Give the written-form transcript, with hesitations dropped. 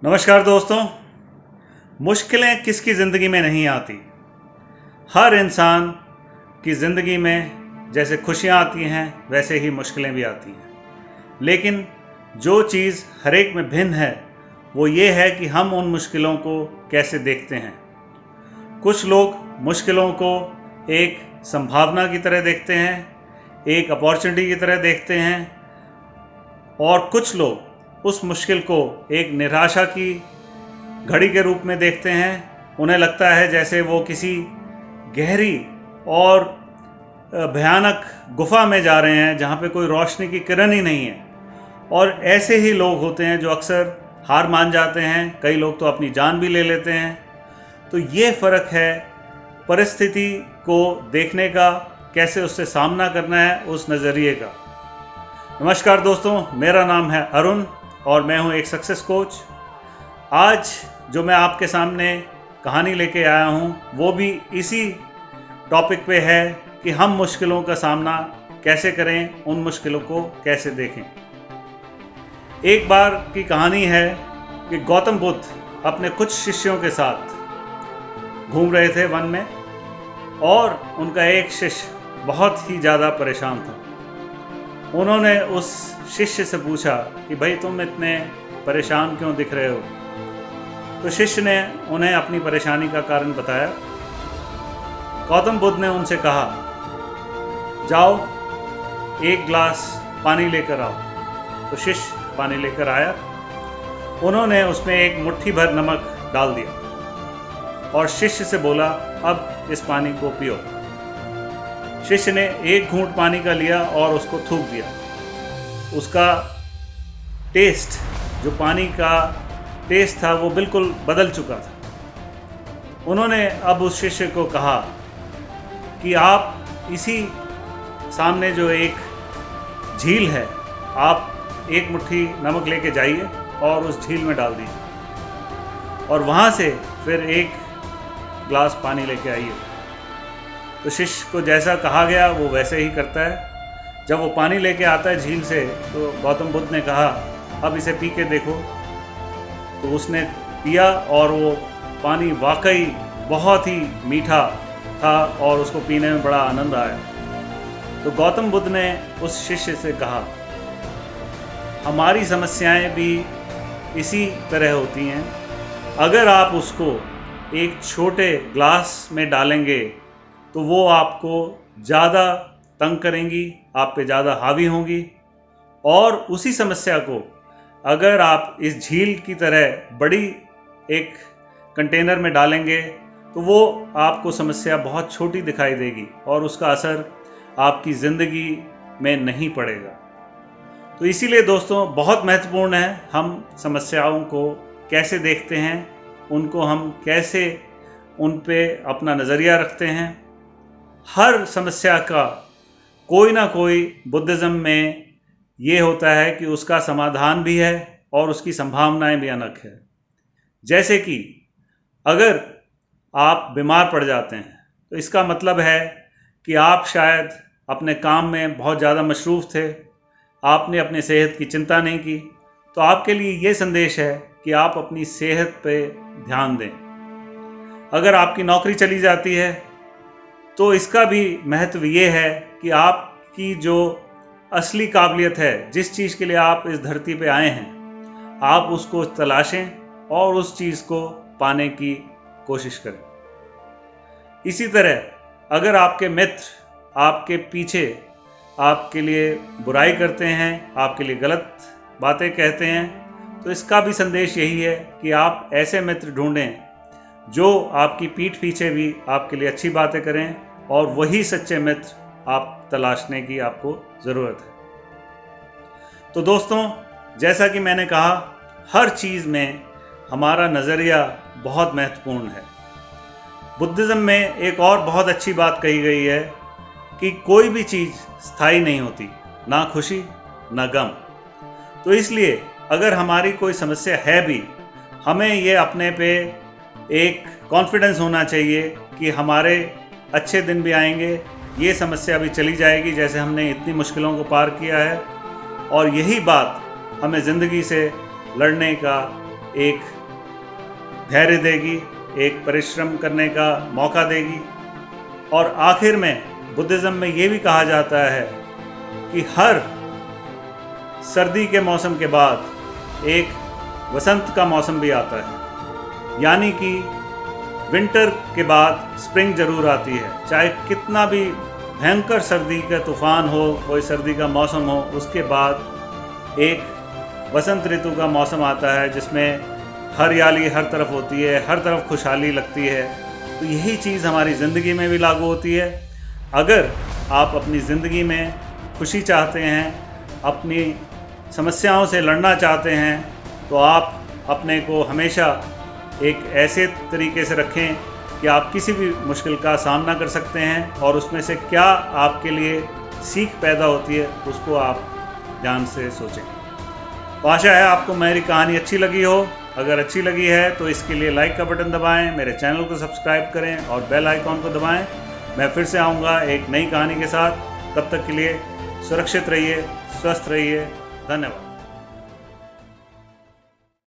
नमस्कार दोस्तों। मुश्किलें किसकी ज़िंदगी में नहीं आती। हर इंसान की ज़िंदगी में जैसे खुशियाँ आती हैं वैसे ही मुश्किलें भी आती हैं, लेकिन जो चीज़ हर एक में भिन्न है वो ये है कि हम उन मुश्किलों को कैसे देखते हैं। कुछ लोग मुश्किलों को एक संभावना की तरह देखते हैं, एक अपॉर्चुनिटी की तरह देखते हैं, और कुछ लोग उस मुश्किल को एक निराशा की घड़ी के रूप में देखते हैं। उन्हें लगता है जैसे वो किसी गहरी और भयानक गुफा में जा रहे हैं जहाँ पे कोई रोशनी की किरण ही नहीं है। और ऐसे ही लोग होते हैं जो अक्सर हार मान जाते हैं, कई लोग तो अपनी जान भी ले लेते हैं। तो ये फ़र्क है परिस्थिति को देखने का, कैसे उससे सामना करना है, उस नज़रिए का। नमस्कार दोस्तों, मेरा नाम है अरुण और मैं हूं एक सक्सेस कोच। आज जो मैं आपके सामने कहानी लेके आया हूं वो भी इसी टॉपिक पे है कि हम मुश्किलों का सामना कैसे करें, उन मुश्किलों को कैसे देखें। एक बार की कहानी है कि गौतम बुद्ध अपने कुछ शिष्यों के साथ घूम रहे थे वन में, और उनका एक शिष्य बहुत ही ज़्यादा परेशान था। उन्होंने उस शिष्य से पूछा कि भाई तुम इतने परेशान क्यों दिख रहे हो। तो शिष्य ने उन्हें अपनी परेशानी का कारण बताया। गौतम बुद्ध ने उनसे कहा, जाओ एक गिलास पानी लेकर आओ। तो शिष्य पानी लेकर आया। उन्होंने उसमें एक मुट्ठी भर नमक डाल दिया और शिष्य से बोला, अब इस पानी को पियो। शिष्य ने एक घूंट पानी का लिया और उसको थूक दिया। उसका टेस्ट, जो पानी का टेस्ट था, वो बिल्कुल बदल चुका था। उन्होंने अब उस शिष्य को कहा कि आप इसी सामने जो एक झील है, आप एक मुट्ठी नमक लेके जाइए और उस झील में डाल दीजिए और वहाँ से फिर एक गिलास पानी लेके आइए। तो शिष्य को जैसा कहा गया वो वैसे ही करता है। जब वो पानी लेके आता है झील से, तो गौतम बुद्ध ने कहा, अब इसे पी के देखो। तो उसने पिया और वो पानी वाकई बहुत ही मीठा था और उसको पीने में बड़ा आनंद आया। तो गौतम बुद्ध ने उस शिष्य से कहा, हमारी समस्याएं भी इसी तरह होती हैं। अगर आप उसको एक छोटे ग्लास में डालेंगे तो वो आपको ज़्यादा तंग करेंगी, आप पे ज़्यादा हावी होंगी। और उसी समस्या को अगर आप इस झील की तरह बड़ी एक कंटेनर में डालेंगे तो वो आपको समस्या बहुत छोटी दिखाई देगी और उसका असर आपकी ज़िंदगी में नहीं पड़ेगा। तो इसीलिए दोस्तों बहुत महत्वपूर्ण है हम समस्याओं को कैसे देखते हैं, उनको हम कैसे उन पे अपना नज़रिया रखते हैं। हर समस्या का कोई ना कोई बुद्धिज़्म में ये होता है कि उसका समाधान भी है और उसकी संभावनाएं भी अनक है। जैसे कि अगर आप बीमार पड़ जाते हैं तो इसका मतलब है कि आप शायद अपने काम में बहुत ज़्यादा मशरूफ़ थे, आपने अपनी सेहत की चिंता नहीं की। तो आपके लिए ये संदेश है कि आप अपनी सेहत पे ध्यान दें। अगर आपकी नौकरी चली जाती है तो इसका भी महत्व ये है कि आपकी जो असली काबिलियत है, जिस चीज़ के लिए आप इस धरती पे आए हैं, आप उसको तलाशें और उस चीज़ को पाने की कोशिश करें। इसी तरह अगर आपके मित्र आपके पीछे आपके लिए बुराई करते हैं, आपके लिए गलत बातें कहते हैं, तो इसका भी संदेश यही है कि आप ऐसे मित्र ढूंढें जो आपकी पीठ पीछे भी आपके लिए अच्छी बातें करें, और वही सच्चे मित्र आप तलाशने की आपको ज़रूरत है। तो दोस्तों, जैसा कि मैंने कहा, हर चीज़ में हमारा नज़रिया बहुत महत्वपूर्ण है। बुद्धिज़्म में एक और बहुत अच्छी बात कही गई है कि कोई भी चीज़ स्थायी नहीं होती, ना खुशी ना गम। तो इसलिए अगर हमारी कोई समस्या है भी, हमें ये अपने पे एक कॉन्फिडेंस होना चाहिए कि हमारे अच्छे दिन भी आएंगे, ये समस्या भी चली जाएगी, जैसे हमने इतनी मुश्किलों को पार किया है। और यही बात हमें ज़िंदगी से लड़ने का एक धैर्य देगी, एक परिश्रम करने का मौका देगी। और आखिर में बुद्धिज़्म में ये भी कहा जाता है कि हर सर्दी के मौसम के बाद एक वसंत का मौसम भी आता है, यानी कि विंटर के बाद स्प्रिंग जरूर आती है। चाहे कितना भी भयंकर सर्दी का तूफान हो, कोई सर्दी का मौसम हो, उसके बाद एक वसंत ऋतु का मौसम आता है जिसमें हरियाली हर तरफ होती है, हर तरफ खुशहाली लगती है। तो यही चीज़ हमारी ज़िंदगी में भी लागू होती है। अगर आप अपनी ज़िंदगी में खुशी चाहते हैं, अपनी समस्याओं से लड़ना चाहते हैं, तो आप अपने को हमेशा एक ऐसे तरीके से रखें कि आप किसी भी मुश्किल का सामना कर सकते हैं और उसमें से क्या आपके लिए सीख पैदा होती है उसको आप ध्यान से सोचें। तो आशा है आपको मेरी कहानी अच्छी लगी हो। अगर अच्छी लगी है तो इसके लिए लाइक का बटन दबाएं, मेरे चैनल को सब्सक्राइब करें और बेल आइकॉन को दबाएं। मैं फिर से आऊँगा एक नई कहानी के साथ। तब तक के लिए सुरक्षित रहिए, स्वस्थ रहिए। धन्यवाद।